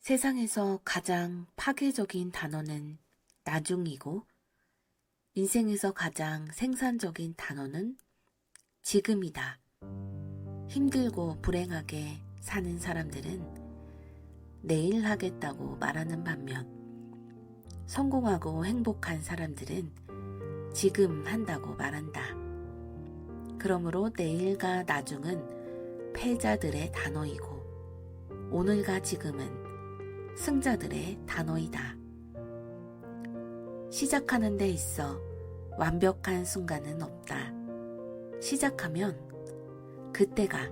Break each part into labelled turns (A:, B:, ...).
A: 세상에서 가장 파괴적인 단어는 나중이고, 인생에서 가장 생산적인 단어는 지금이다. 힘들고 불행하게 사는 사람들은 내일 하겠다고 말하는 반면, 성공하고 행복한 사람들은 지금 한다고 말한다. 그러므로 내일과 나중은 패자들의 단어이고, 오늘과 지금은 승자들의 단어이다. 시작하는 데 있어 완벽한 순간은 없다. 시작하면 그때가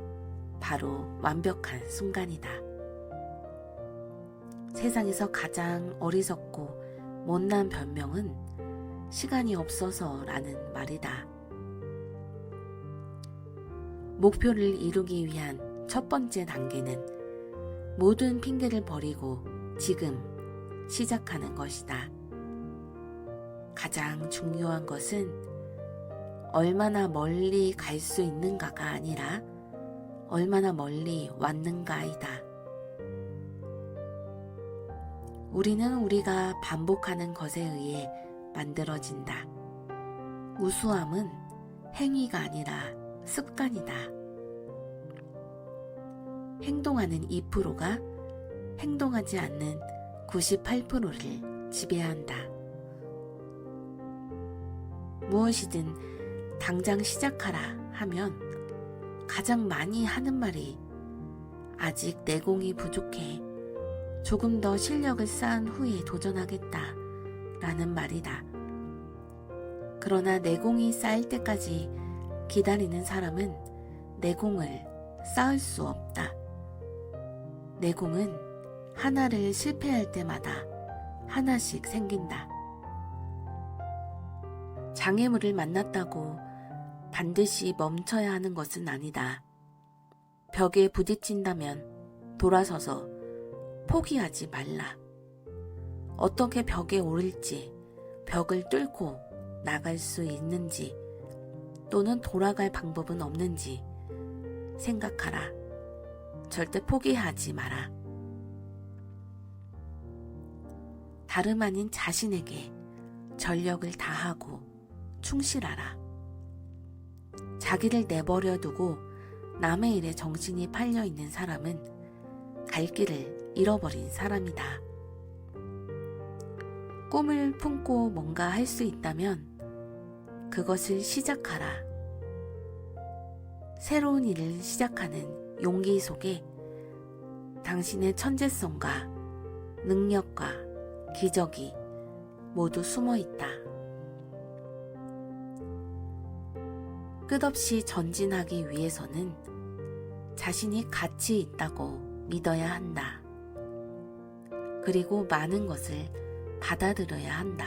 A: 바로 완벽한 순간이다. 세상에서 가장 어리석고 못난 변명은 시간이 없어서라는 말이다. 목표를 이루기 위한 첫 번째 단계는 모든 핑계를 버리고 지금 시작하는 것이다. 가장 중요한 것은 얼마나 멀리 갈 수 있는가가 아니라 얼마나 멀리 왔는가이다. 우리는 우리가 반복하는 것에 의해 만들어진다. 우수함은 행위가 아니라 습관이다. 행동하는 2%가 행동하지 않는 98%를 지배한다. 무엇이든 당장 시작하라 하면 가장 많이 하는 말이 아직 내공이 부족해. 조금 더 실력을 쌓은 후에 도전하겠다 라는 말이다. 그러나 내공이 쌓일 때까지 기다리는 사람은 내공을 쌓을 수 없다. 내공은 하나를 실패할 때마다 하나씩 생긴다. 장애물을 만났다고 반드시 멈춰야 하는 것은 아니다. 벽에 부딪힌다면 돌아서서 포기하지 말라. 어떻게 벽에 오를지, 벽을 뚫고 나갈 수 있는지, 또는 돌아갈 방법은 없는지 생각하라. 절대 포기하지 마라. 다름 아닌 자신에게 전력을 다하고 충실하라. 자기를 내버려 두고 남의 일에 정신이 팔려 있는 사람은 갈 길을 잃어버린 사람이다. 꿈을 품고 뭔가 할 수 있다면 그것을 시작하라. 새로운 일을 시작하는 용기 속에 당신의 천재성과 능력과 기적이 모두 숨어 있다. 끝없이 전진하기 위해서는 자신이 가치 있다고 믿어야 한다. 그리고 많은 것을 받아들여야 한다.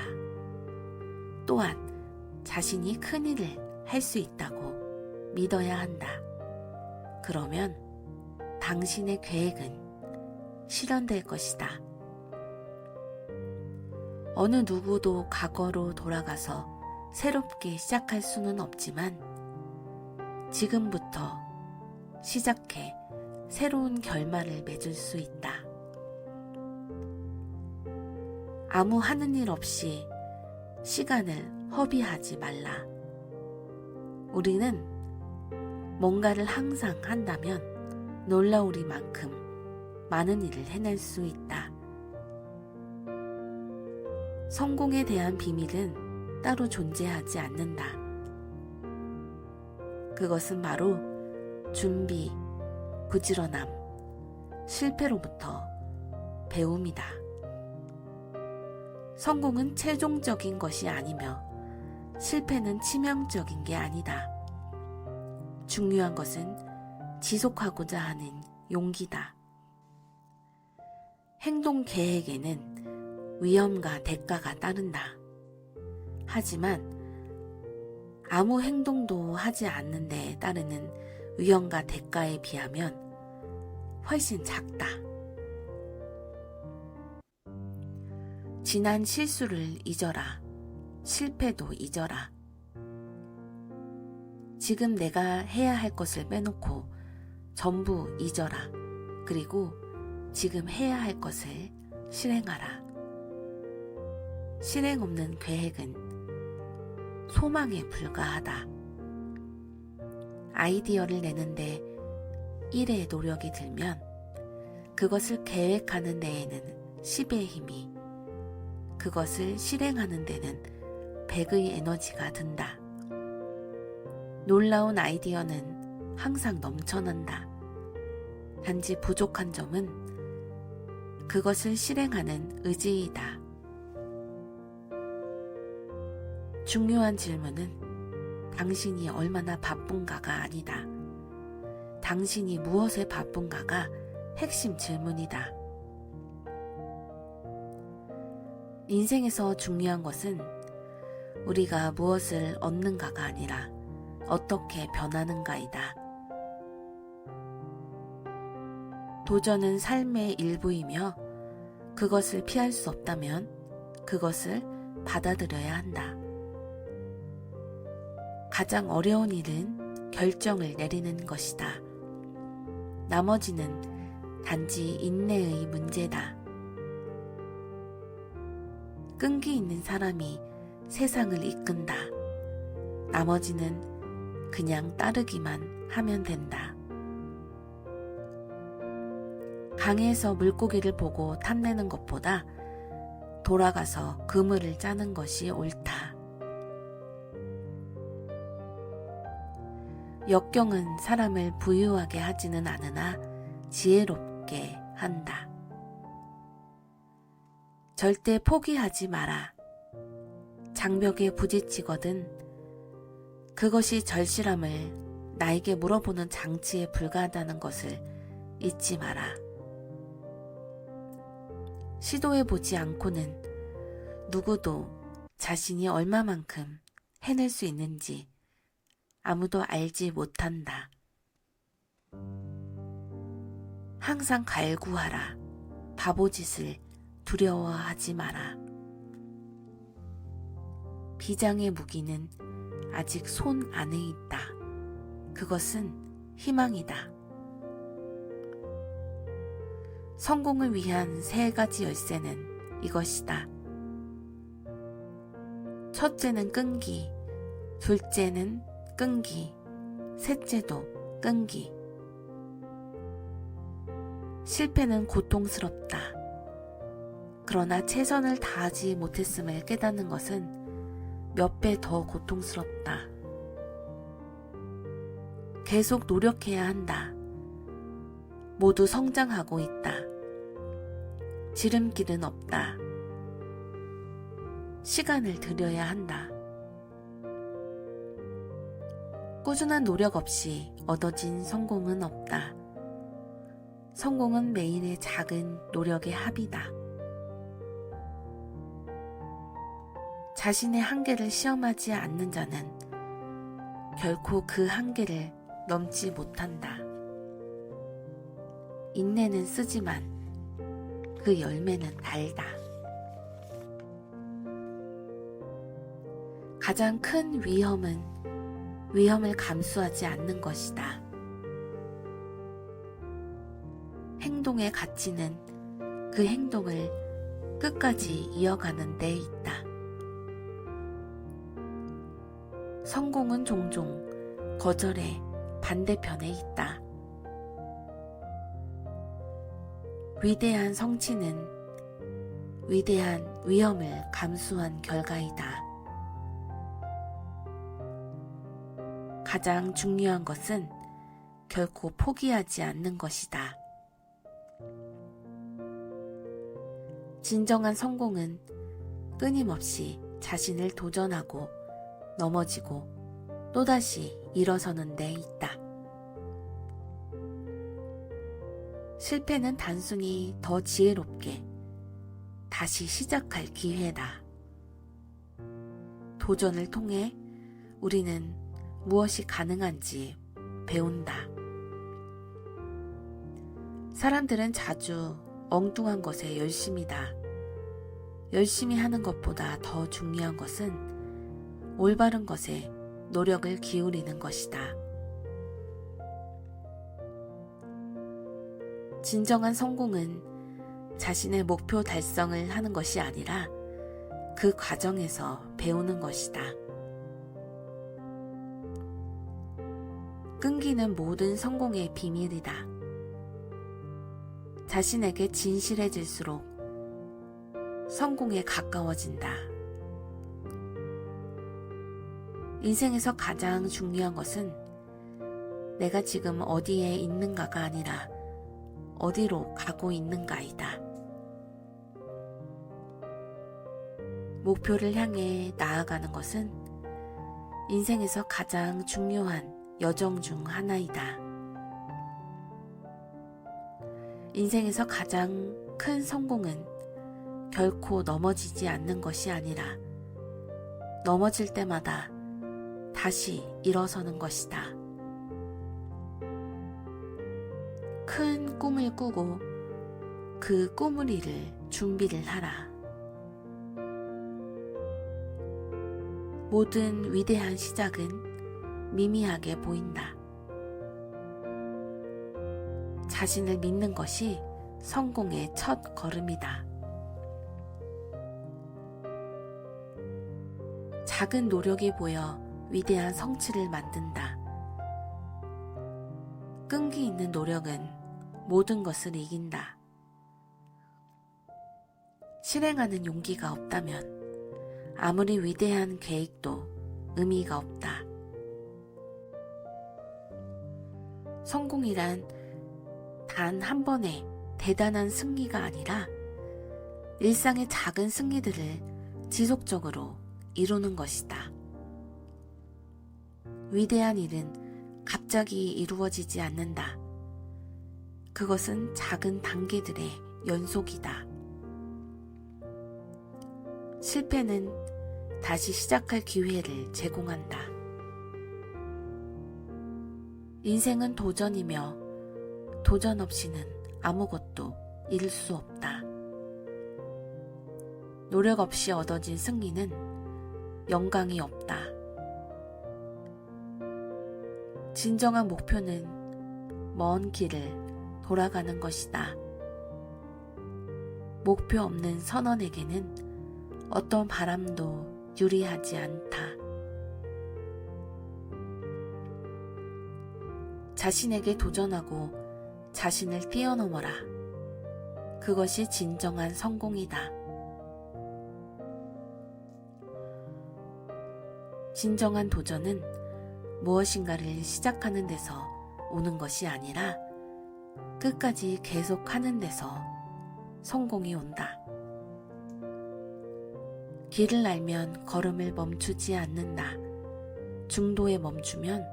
A: 또한 자신이 큰 일을 할 수 있다고 믿어야 한다. 그러면 당신의 계획은 실현될 것이다. 어느 누구도 과거로 돌아가서 새롭게 시작할 수는 없지만 지금부터 시작해 새로운 결말을 맺을 수 있다. 아무 하는 일 없이 시간을 허비하지 말라. 우리는 뭔가를 항상 한다면 놀라우리만큼 많은 일을 해낼 수 있다. 성공에 대한 비밀은 따로 존재하지 않는다. 그것은 바로 준비, 부지런함, 실패로부터 배움이다. 성공은 최종적인 것이 아니며 실패는 치명적인 게 아니다. 중요한 것은 지속하고자 하는 용기다. 행동 계획에는 위험과 대가가 따른다. 하지만 아무 행동도 하지 않는 데에 따르는 위험과 대가에 비하면 훨씬 작다. 지난 실수를 잊어라. 실패도 잊어라. 지금 내가 해야 할 것을 빼놓고 전부 잊어라. 그리고 지금 해야 할 것을 실행하라. 실행 없는 계획은 소망에 불과하다. 아이디어를 내는데 1의 노력이 들면 그것을 계획하는 데에는 10의 힘이, 그것을 실행하는 데는 100의 에너지가 든다. 놀라운 아이디어는 항상 넘쳐난다. 단지 부족한 점은 그것을 실행하는 의지이다. 중요한 질문은 당신이 얼마나 바쁜가가 아니다. 당신이 무엇에 바쁜가가 핵심 질문이다. 인생에서 중요한 것은 우리가 무엇을 얻는가가 아니라 어떻게 변하는가이다. 도전은 삶의 일부이며 그것을 피할 수 없다면 그것을 받아들여야 한다. 가장 어려운 일은 결정을 내리는 것이다. 나머지는 단지 인내의 문제다. 끈기 있는 사람이 세상을 이끈다. 나머지는 그냥 따르기만 하면 된다. 강에서 물고기를 보고 탐내는 것보다 돌아가서 그물을 짜는 것이 옳다. 역경은 사람을 부유하게 하지는 않으나 지혜롭게 한다. 절대 포기하지 마라. 장벽에 부딪히거든 그것이 절실함을 나에게 물어보는 장치에 불과하다는 것을 잊지 마라. 시도해보지 않고는 누구도 자신이 얼마만큼 해낼 수 있는지 아무도 알지 못한다. 항상 갈구하라. 바보짓을 두려워하지 마라. 비장의 무기는 아직 손 안에 있다. 그것은 희망이다. 성공을 위한 3가지 열쇠는 이것이다. 첫째는 끈기, 둘째는 끈기, 셋째도 끈기. 실패는 고통스럽다. 그러나 최선을 다하지 못했음을 깨닫는 것은 몇 배 더 고통스럽다. 계속 노력해야 한다. 모두 성장하고 있다. 지름길은 없다. 시간을 들여야 한다. 꾸준한 노력 없이 얻어진 성공은 없다. 성공은 매일의 작은 노력의 합이다. 자신의 한계를 시험하지 않는 자는 결코 그 한계를 넘지 못한다. 인내는 쓰지만 그 열매는 달다. 가장 큰 위험은 위험을 감수하지 않는 것이다. 행동의 가치는 그 행동을 끝까지 이어가는 데 있다. 성공은 종종 거절의 반대편에 있다. 위대한 성취는 위대한 위험을 감수한 결과이다. 가장 중요한 것은 결코 포기하지 않는 것이다. 진정한 성공은 끊임없이 자신을 도전하고 넘어지고 또다시 일어서는 데 있다. 실패는 단순히 더 지혜롭게 다시 시작할 기회다. 도전을 통해 우리는 무엇이 가능한지 배운다. 사람들은 자주 엉뚱한 것에 열심이다. 열심히 하는 것보다 더 중요한 것은 올바른 것에 노력을 기울이는 것이다. 진정한 성공은 자신의 목표 달성을 하는 것이 아니라 그 과정에서 배우는 것이다. 끈기는 모든 성공의 비밀이다. 자신에게 진실해질수록 성공에 가까워진다. 인생에서 가장 중요한 것은 내가 지금 어디에 있는가가 아니라 어디로 가고 있는가이다. 목표를 향해 나아가는 것은 인생에서 가장 중요한 여정 중 하나이다. 인생에서 가장 큰 성공은 결코 넘어지지 않는 것이 아니라 넘어질 때마다 다시 일어서는 것이다. 큰 꿈을 꾸고 그 꿈을 이룰 준비를 하라. 모든 위대한 시작은 미미하게 보인다. 자신을 믿는 것이 성공의 첫 걸음이다. 작은 노력이 보여 위대한 성취를 만든다. 끈기 있는 노력은 모든 것을 이긴다. 실행하는 용기가 없다면 아무리 위대한 계획도 의미가 없다. 성공이란 단 한 번의 대단한 승리가 아니라 일상의 작은 승리들을 지속적으로 이루는 것이다. 위대한 일은 갑자기 이루어지지 않는다. 그것은 작은 단계들의 연속이다. 실패는 다시 시작할 기회를 제공한다. 인생은 도전이며 도전 없이는 아무것도 이룰 수 없다. 노력 없이 얻어진 승리는 영광이 없다. 진정한 목표는 먼 길을 돌아가는 것이다. 목표 없는 선원에게는 어떤 바람도 유리하지 않다. 자신에게 도전하고 자신을 뛰어넘어라. 그것이 진정한 성공이다. 진정한 도전은 무엇인가를 시작하는 데서 오는 것이 아니라 끝까지 계속하는 데서 성공이 온다. 길을 알면 걸음을 멈추지 않는다. 중도에 멈추면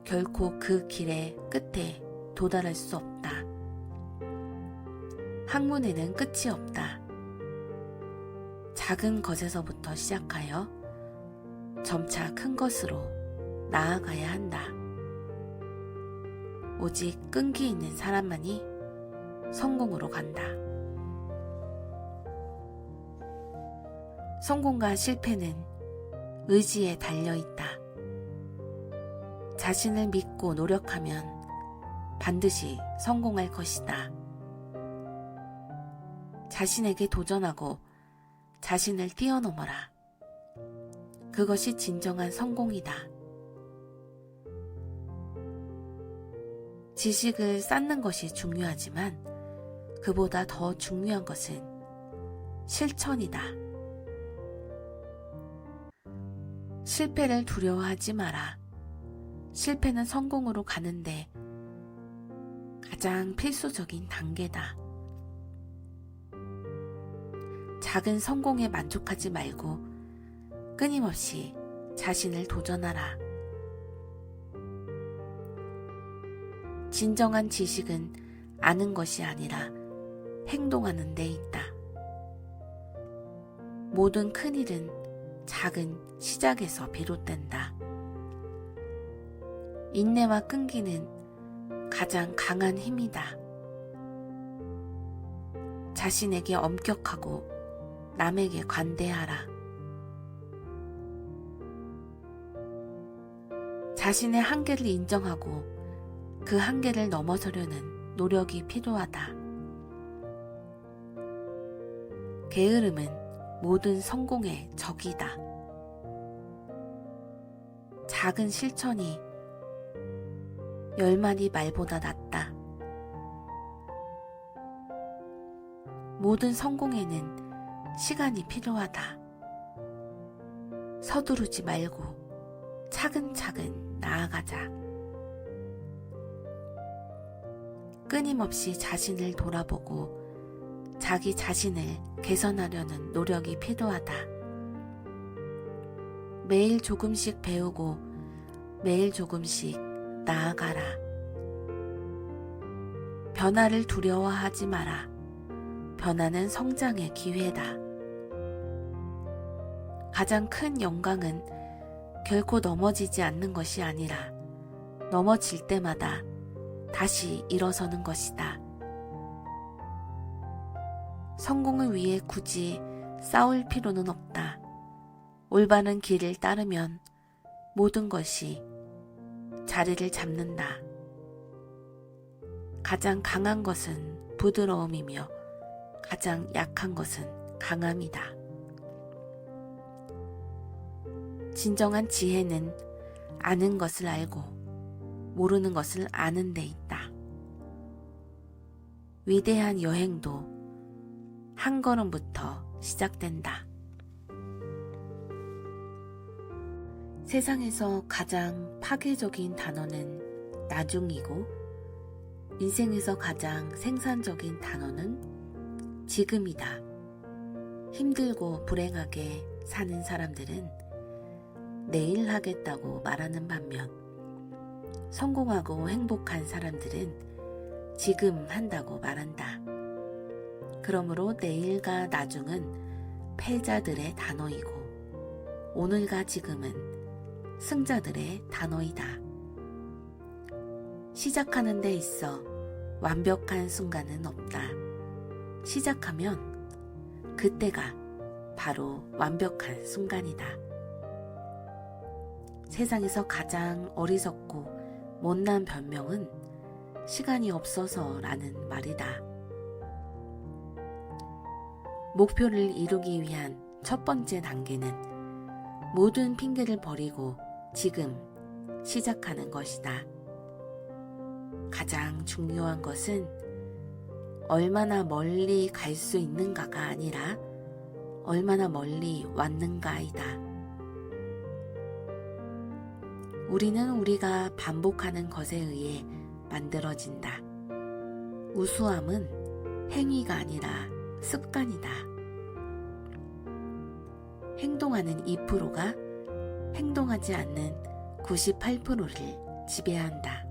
A: 결코 그 길의 끝에 도달할 수 없다. 학문에는 끝이 없다. 작은 것에서부터 시작하여 점차 큰 것으로 나아가야 한다. 오직 끈기 있는 사람만이 성공으로 간다. 성공과 실패는 의지에 달려있다. 자신을 믿고 노력하면 반드시 성공할 것이다. 자신에게 도전하고 자신을 뛰어넘어라. 그것이 진정한 성공이다. 지식을 쌓는 것이 중요하지만 그보다 더 중요한 것은 실천이다. 실패를 두려워하지 마라. 실패는 성공으로 가는데 가장 필수적인 단계다. 작은 성공에 만족하지 말고 끊임없이 자신을 도전하라. 진정한 지식은 아는 것이 아니라 행동하는 데 있다. 모든 큰 일은 작은 시작에서 비롯된다. 인내와 끈기는 가장 강한 힘이다. 자신에게 엄격하고 남에게 관대하라. 자신의 한계를 인정하고 그 한계를 넘어서려는 노력이 필요하다. 게으름은 모든 성공의 적이다. 작은 실천이 10마리 말보다 낫다. 모든 성공에는 시간이 필요하다. 서두르지 말고 차근차근 나아가자. 끊임없이 자신을 돌아보고 자기 자신을 개선하려는 노력이 필요하다. 매일 조금씩 배우고 매일 조금씩 나아가라. 변화를 두려워하지 마라. 변화는 성장의 기회다. 가장 큰 영광은 결코 넘어지지 않는 것이 아니라 넘어질 때마다 다시 일어서는 것이다. 성공을 위해 굳이 싸울 필요는 없다. 올바른 길을 따르면 모든 것이 자리를 잡는다. 가장 강한 것은 부드러움이며 가장 약한 것은 강함이다. 진정한 지혜는 아는 것을 알고 모르는 것을 아는 데 있다. 위대한 여행도 한 걸음부터 시작된다. 세상에서 가장 파괴적인 단어는 나중이고 인생에서 가장 생산적인 단어는 지금이다. 힘들고 불행하게 사는 사람들은 내일 하겠다고 말하는 반면 성공하고 행복한 사람들은 지금 한다고 말한다. 그러므로 내일과 나중은 패자들의 단어이고 오늘과 지금은 승자들의 단어이다. 시작하는 데 있어 완벽한 순간은 없다. 시작하면 그때가 바로 완벽한 순간이다. 세상에서 가장 어리석고 못난 변명은 시간이 없어서라는 말이다. 목표를 이루기 위한 첫 번째 단계는 모든 핑계를 버리고 지금 시작하는 것이다. 가장 중요한 것은 얼마나 멀리 갈 수 있는가가 아니라 얼마나 멀리 왔는가이다. 우리는 우리가 반복하는 것에 의해 만들어진다. 우수함은 행위가 아니라 습관이다. 행동하는 2%가 행동하지 않는 98%를 지배한다.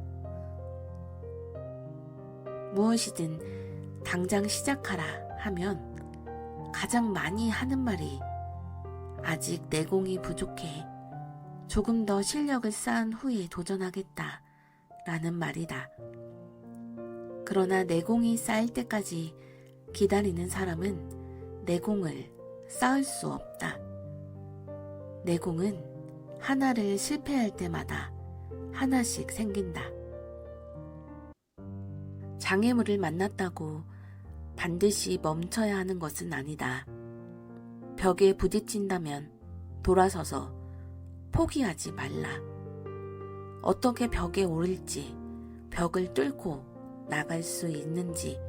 A: 무엇이든 당장 시작하라 하면 가장 많이 하는 말이 아직 내공이 부족해. 조금 더 실력을 쌓은 후에 도전하겠다 라는 말이다. 그러나 내공이 쌓일 때까지 기다리는 사람은 내공을 쌓을 수 없다. 내공은 하나를 실패할 때마다 하나씩 생긴다. 장애물을 만났다고 반드시 멈춰야 하는 것은 아니다. 벽에 부딪힌다면 돌아서서 포기하지 말라. 어떻게 벽에 오를지, 벽을 뚫고 나갈 수 있는지,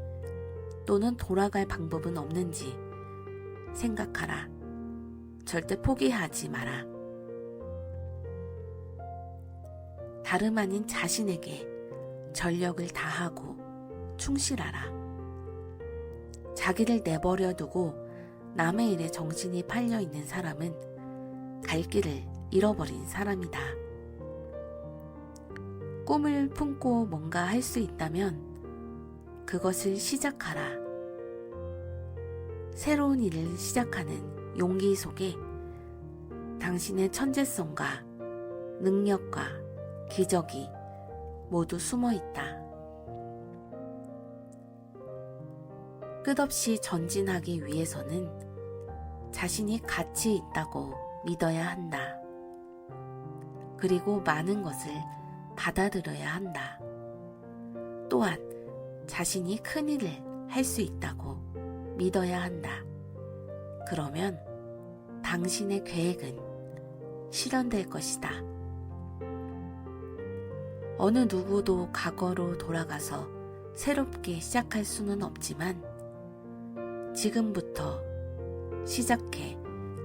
A: 또는 돌아갈 방법은 없는지 생각하라. 절대 포기하지 마라. 다름 아닌 자신에게 전력을 다하고 충실하라. 자기를 내버려 두고 남의 일에 정신이 팔려 있는 사람은 갈 길을 잃어버린 사람이다. 꿈을 품고 뭔가 할 수 있다면 그것을 시작하라. 새로운 일을 시작하는 용기 속에 당신의 천재성과 능력과 기적이 모두 숨어 있다. 끝없이 전진하기 위해서는 자신이 가치 있다고 믿어야 한다. 그리고 많은 것을 받아들여야 한다. 또한 자신이 큰 일을 할 수 있다고 믿어야 한다. 그러면 당신의 계획은 실현될 것이다. 어느 누구도 과거로 돌아가서 새롭게 시작할 수는 없지만 지금부터 시작해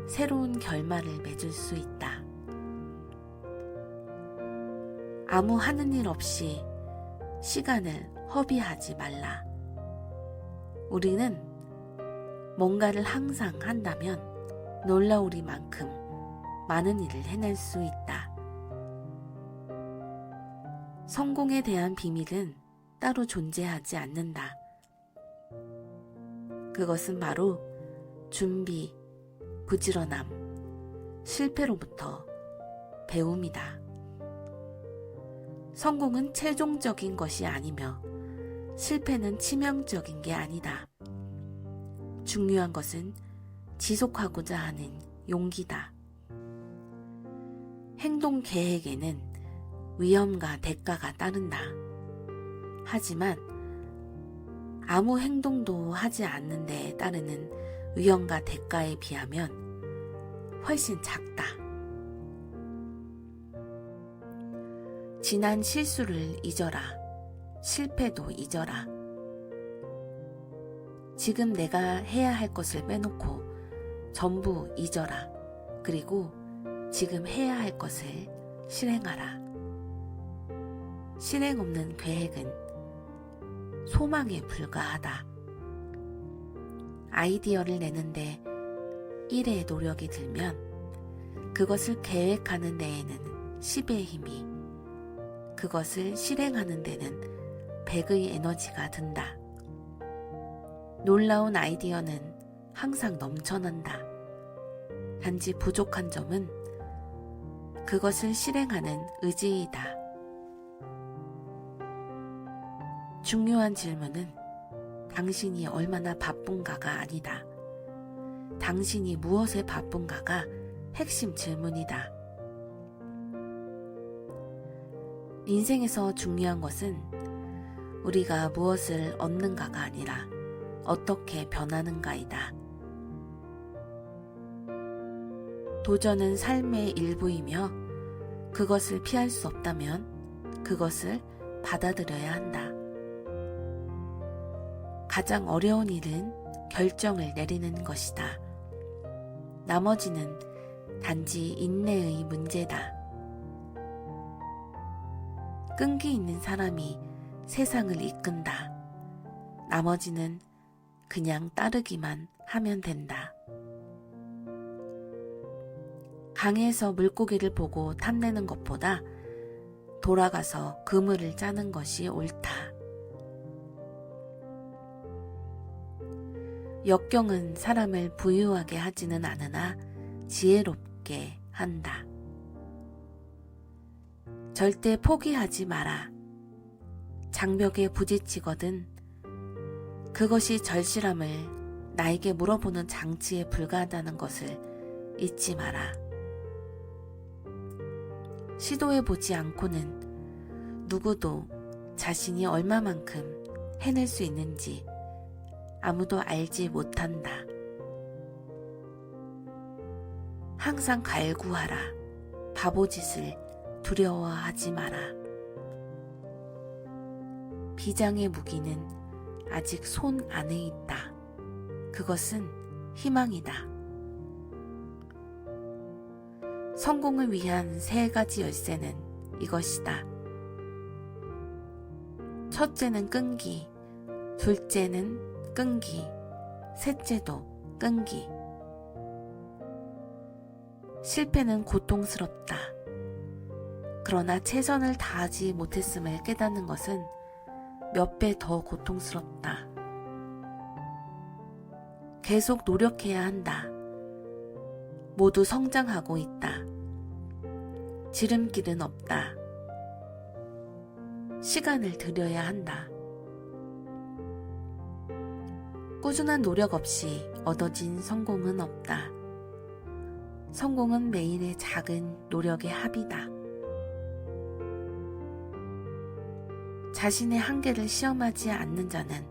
A: 새로운 결말을 맺을 수 있다. 아무 하는 일 없이 시간을 허비하지 말라. 우리는 뭔가를 항상 한다면 놀라우리만큼 많은 일을 해낼 수 있다. 성공에 대한 비밀은 따로 존재하지 않는다. 그것은 바로 준비, 부지런함, 실패로부터 배움이다. 성공은 최종적인 것이 아니며 실패는 치명적인 게 아니다. 중요한 것은 지속하고자 하는 용기다. 행동 계획에는 위험과 대가가 따른다. 하지만 아무 행동도 하지 않는 데에 따르는 위험과 대가에 비하면 훨씬 작다. 지난 실수를 잊어라. 실패도 잊어라. 지금 내가 해야 할 것을 빼놓고 전부 잊어라. 그리고 지금 해야 할 것을 실행하라. 실행 없는 계획은 소망에 불과하다. 아이디어를 내는데 1의 노력이 들면 그것을 계획하는 데에는 10의 힘이, 그것을 실행하는 데는 100의 에너지가 든다. 놀라운 아이디어는 항상 넘쳐난다. 단지 부족한 점은 그것을 실행하는 의지이다. 중요한 질문은 당신이 얼마나 바쁜가가 아니다. 당신이 무엇에 바쁜가가 핵심 질문이다. 인생에서 중요한 것은 우리가 무엇을 얻는가가 아니라 어떻게 변하는가이다. 도전은 삶의 일부이며 그것을 피할 수 없다면 그것을 받아들여야 한다. 가장 어려운 일은 결정을 내리는 것이다. 나머지는 단지 인내의 문제다. 끈기 있는 사람이 세상을 이끈다. 나머지는 그냥 따르기만 하면 된다. 강에서 물고기를 보고 탐내는 것보다 돌아가서 그물을 짜는 것이 옳다. 역경은 사람을 부유하게 하지는 않으나 지혜롭게 한다. 절대 포기하지 마라. 장벽에 부딪히거든 그것이 절실함을 나에게 물어보는 장치에 불과하다는 것을 잊지 마라. 시도해보지 않고는 누구도 자신이 얼마만큼 해낼 수 있는지 아무도 알지 못한다. 항상 갈구하라. 바보짓을 두려워하지 마라. 비장의 무기는 아직 손 안에 있다. 그것은 희망이다. 성공을 위한 3가지 열쇠는 이것이다. 첫째는 끈기, 둘째는 끈기, 셋째도 끈기. 실패는 고통스럽다. 그러나 최선을 다하지 못했음을 깨닫는 것은 몇 배 더 고통스럽다. 계속 노력해야 한다. 모두 성장하고 있다. 지름길은 없다. 시간을 들여야 한다. 꾸준한 노력 없이 얻어진 성공은 없다. 성공은 매일의 작은 노력의 합이다. 자신의 한계를 시험하지 않는 자는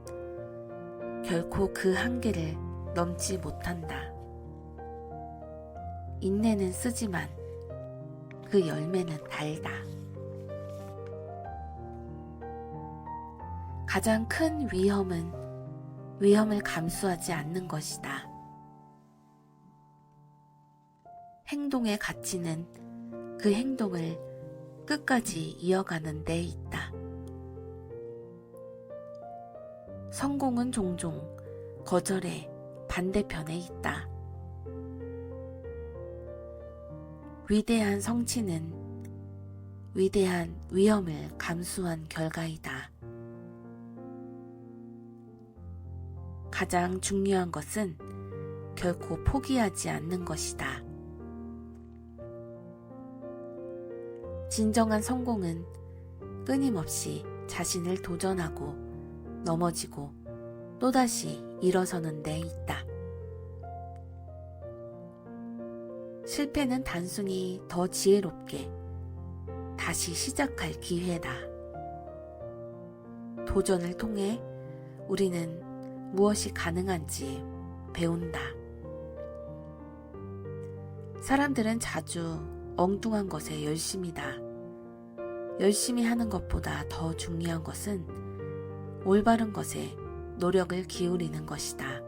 A: 결코 그 한계를 넘지 못한다. 인내는 쓰지만 그 열매는 달다. 가장 큰 위험은 위험을 감수하지 않는 것이다. 행동의 가치는 그 행동을 끝까지 이어가는 데 있다. 성공은 종종 거절의 반대편에 있다. 위대한 성취는 위대한 위험을 감수한 결과이다. 가장 중요한 것은 결코 포기하지 않는 것이다. 진정한 성공은 끊임없이 자신을 도전하고 넘어지고 또다시 일어서는 데 있다. 실패는 단순히 더 지혜롭게 다시 시작할 기회다. 도전을 통해 우리는 무엇이 가능한지 배운다. 사람들은 자주 엉뚱한 것에 열심이다. 열심히 하는 것보다 더 중요한 것은 올바른 것에 노력을 기울이는 것이다.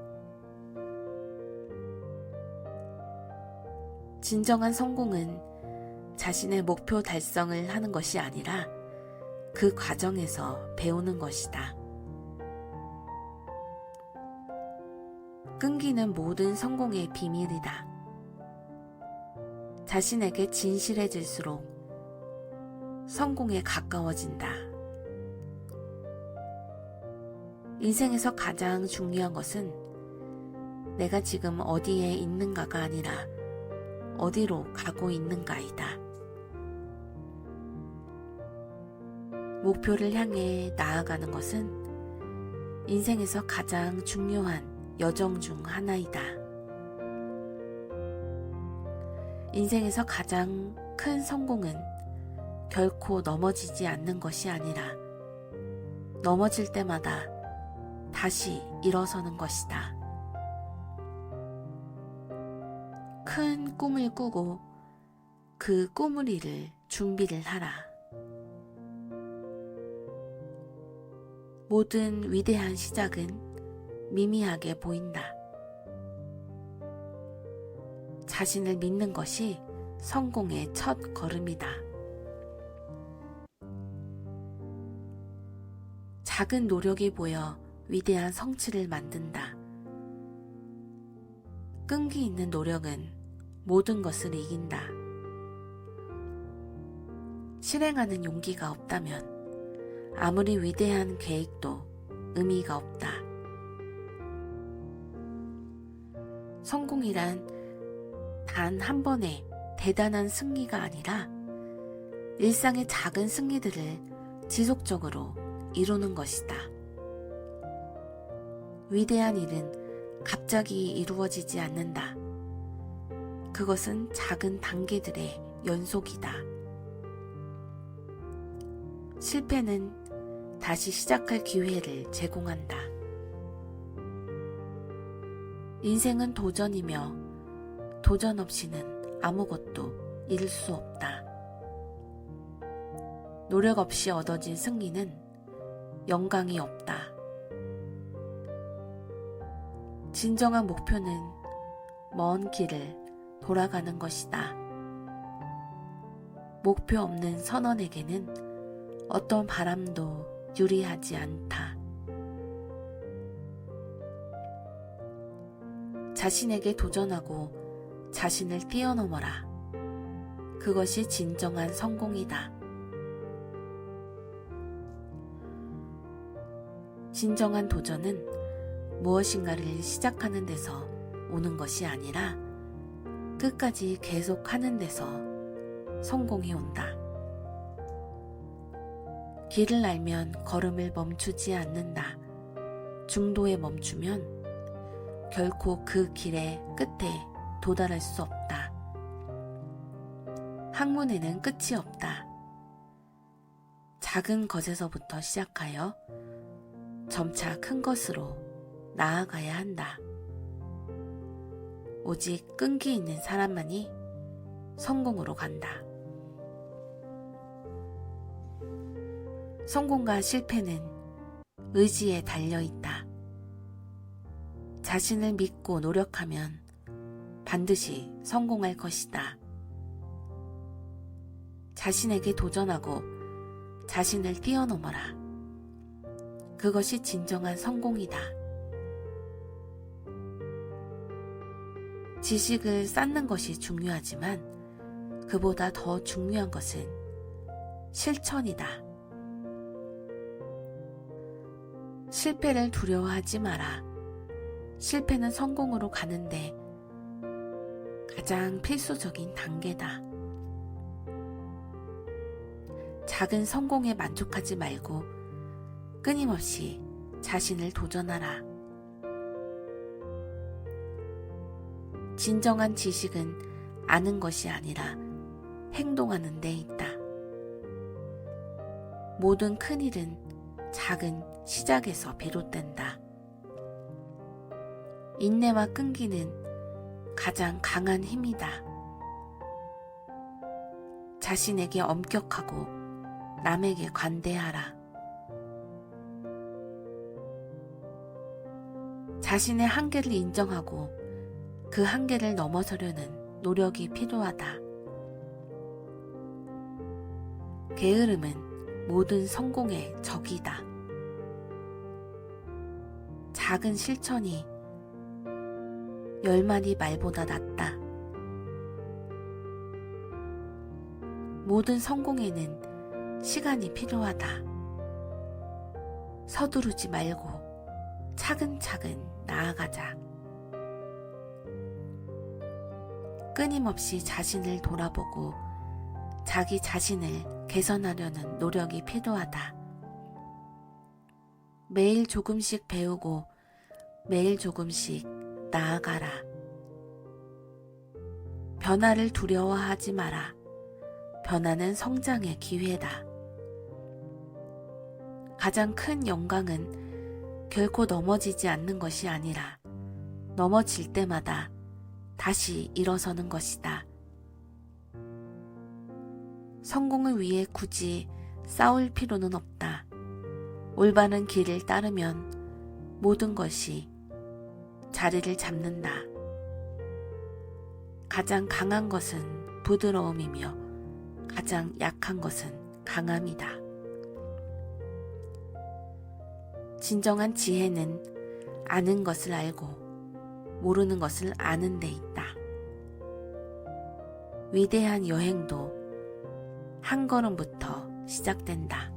A: 진정한 성공은 자신의 목표 달성을 하는 것이 아니라 그 과정에서 배우는 것이다. 끈기는 모든 성공의 비밀이다. 자신에게 진실해질수록 성공에 가까워진다. 인생에서 가장 중요한 것은 내가 지금 어디에 있는가가 아니라 어디로 가고 있는가이다. 목표를 향해 나아가는 것은 인생에서 가장 중요한 여정 중 하나이다. 인생에서 가장 큰 성공은 결코 넘어지지 않는 것이 아니라 넘어질 때마다 다시 일어서는 것이다. 큰 꿈을 꾸고 그 꿈을 이룰 준비를 하라. 모든 위대한 시작은 미미하게 보인다. 자신을 믿는 것이 성공의 첫 걸음이다. 작은 노력이 모여 위대한 성취를 만든다. 끈기 있는 노력은 모든 것을 이긴다. 실행하는 용기가 없다면 아무리 위대한 계획도 의미가 없다. 성공이란 단 한 번의 대단한 승리가 아니라 일상의 작은 승리들을 지속적으로 이루는 것이다. 위대한 일은 갑자기 이루어지지 않는다. 그것은 작은 단계들의 연속이다. 실패는 다시 시작할 기회를 제공한다. 인생은 도전이며 도전 없이는 아무것도 이룰 수 없다. 노력 없이 얻어진 승리는 영광이 없다. 진정한 목표는 먼 길을 돌아가는 것이다. 목표 없는 선원에게는 어떤 바람도 유리하지 않다. 자신에게 도전하고 자신을 뛰어넘어라. 그것이 진정한 성공이다. 진정한 도전은 무엇인가를 시작하는 데서 오는 것이 아니라 끝까지 계속하는 데서 성공이 온다. 길을 알면 걸음을 멈추지 않는다. 중도에 멈추면 결코 그 길의 끝에 도달할 수 없다. 학문에는 끝이 없다. 작은 것에서부터 시작하여 점차 큰 것으로 나아가야 한다. 오직 끈기 있는 사람만이 성공으로 간다. 성공과 실패는 의지에 달려있다. 자신을 믿고 노력하면 반드시 성공할 것이다. 자신에게 도전하고 자신을 뛰어넘어라. 그것이 진정한 성공이다. 지식을 쌓는 것이 중요하지만 그보다 더 중요한 것은 실천이다. 실패를 두려워하지 마라. 실패는 성공으로 가는데 가장 필수적인 단계다. 작은 성공에 만족하지 말고 끊임없이 자신을 도전하라. 진정한 지식은 아는 것이 아니라 행동하는 데 있다. 모든 큰 일은 작은 시작에서 비롯된다. 인내와 끈기는 가장 강한 힘이다. 자신에게 엄격하고 남에게 관대하라. 자신의 한계를 인정하고 그 한계를 넘어서려는 노력이 필요하다. 게으름은 모든 성공의 적이다. 작은 실천이 10마리 말보다 낫다. 모든 성공에는 시간이 필요하다. 서두르지 말고 차근차근 나아가자. 끊임없이 자신을 돌아보고 자기 자신을 개선하려는 노력이 필요하다. 매일 조금씩 배우고 매일 조금씩 나아가라. 변화를 두려워하지 마라. 변화는 성장의 기회다. 가장 큰 영광은 결코 넘어지지 않는 것이 아니라 넘어질 때마다 다시 일어서는 것이다. 성공을 위해 굳이 싸울 필요는 없다. 올바른 길을 따르면 모든 것이 자리를 잡는다. 가장 강한 것은 부드러움이며 가장 약한 것은 강함이다. 진정한 지혜는 아는 것을 알고 모르는 것을 아는 데 있다. 위대한 여행도 한 걸음부터 시작된다.